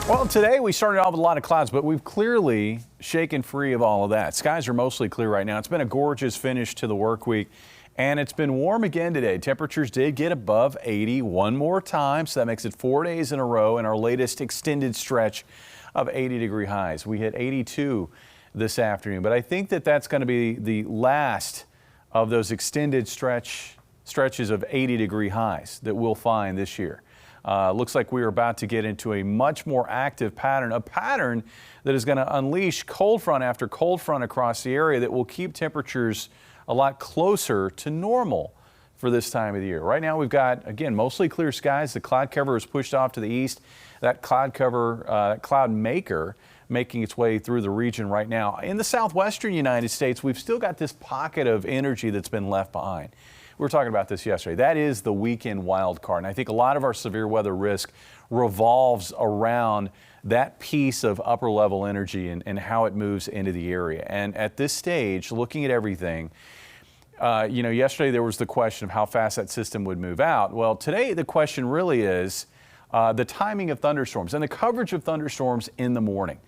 Well, today we started off with a lot of clouds, but we've clearly shaken free of all of that. Skies are mostly clear right now. It's been a gorgeous finish to the work week, and it's been warm again today. Temperatures did get above 80 one more time, so that makes it 4 days in a row in our latest extended stretch of 80-degree highs. We hit 82 this afternoon, but I think that that's going to be the last of those extended stretches of 80-degree highs that we'll find this year. Looks like we are about to get into a much more active pattern, a pattern that is going to unleash cold front after cold front across the area that will keep temperatures a lot closer to normal for this time of the year. Right now we've got, again, mostly clear skies. The cloud cover is pushed off to the east. That cloud cover, cloud maker, making its way through the region right now. In the southwestern United States, we've still got this pocket of energy that's been left behind. We were talking about this yesterday. That is the weekend wild card. And I think a lot of our severe weather risk revolves around that piece of upper level energy and how it moves into the area. And at this stage, looking at everything, yesterday there was the question of how fast that system would move out. Well, today the question really is the timing of thunderstorms and the coverage of thunderstorms in the morning.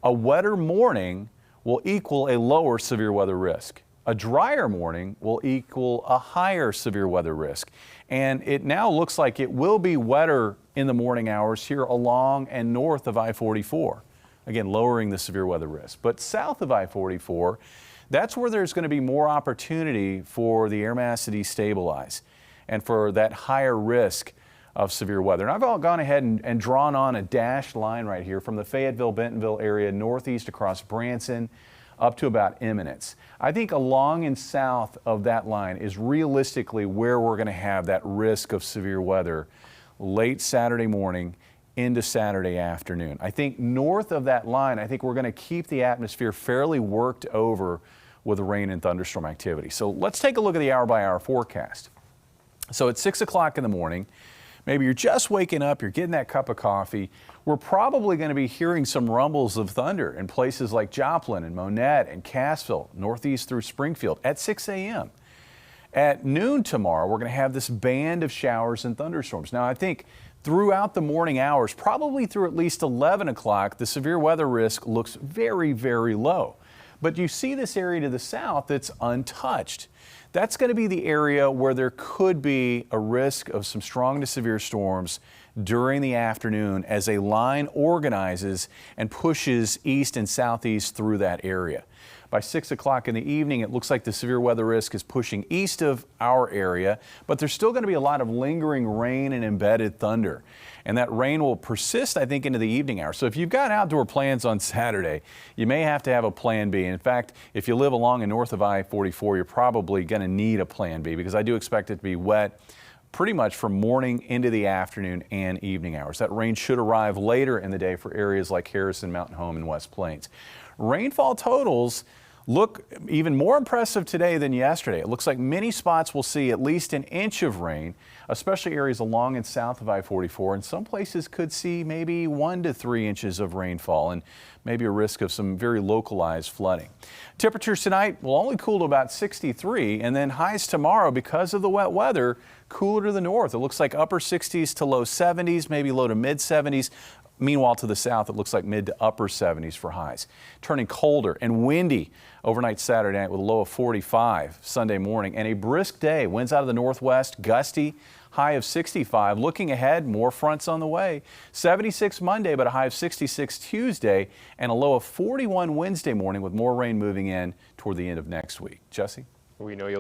A wetter morning will equal a lower severe weather risk. A drier morning will equal a higher severe weather risk. And it now looks like it will be wetter in the morning hours here along and north of I-44. Again, lowering the severe weather risk. But south of I-44, that's where there's going to be more opportunity for the air mass to destabilize and for that higher risk of severe weather. And I've gone ahead and drawn on a dashed line right here from the Fayetteville-Bentonville area northeast across Branson up to about Eminence. I think along and south of that line is realistically where we're going to have that risk of severe weather late Saturday morning into Saturday afternoon. I think north of that line, I think we're going to keep the atmosphere fairly worked over with rain and thunderstorm activity. So let's take a look at the hour-by-hour forecast. So at 6 o'clock in the morning, maybe you're just waking up, you're getting that cup of coffee. We're probably going to be hearing some rumbles of thunder in places like Joplin and Monette and Cassville, northeast through Springfield at 6 a.m. At noon tomorrow, we're going to have this band of showers and thunderstorms. Now, I think throughout the morning hours, probably through at least 11 o'clock, the severe weather risk looks very, very low. But you see this area to the south that's untouched. That's going to be the area where there could be a risk of some strong to severe storms during the afternoon as a line organizes and pushes east and southeast through that area. By 6 o'clock in the evening, it looks like the severe weather risk is pushing east of our area, but there's still going to be a lot of lingering rain and embedded thunder. And that rain will persist, I think, into the evening hours. So if you've got outdoor plans on Saturday, you may have to have a plan B. In fact, if you live along and north of I-44, you're probably going to need a plan B because I do expect it to be wet pretty much from morning into the afternoon and evening hours. That rain should arrive later in the day for areas like Harrison, Mountain Home, and West Plains. Rainfall totals look even more impressive today than yesterday. It looks like many spots will see at least an inch of rain, especially areas along and south of I-44, and some places could see maybe 1 to 3 inches of rainfall and maybe a risk of some very localized flooding. Temperatures tonight will only cool to about 63, and then highs tomorrow because of the wet weather cooler to the north. It looks like upper 60s to low 70s, maybe low to mid 70s. Meanwhile, to the south, it looks like mid to upper 70s for highs. Turning colder and windy overnight Saturday night with a low of 45 Sunday morning and a brisk day. Winds out of the northwest, gusty, high of 65. Looking ahead, more fronts on the way. 76 Monday, but a high of 66 Tuesday and a low of 41 Wednesday morning with more rain moving in toward the end of next week. Jesse? We know you'll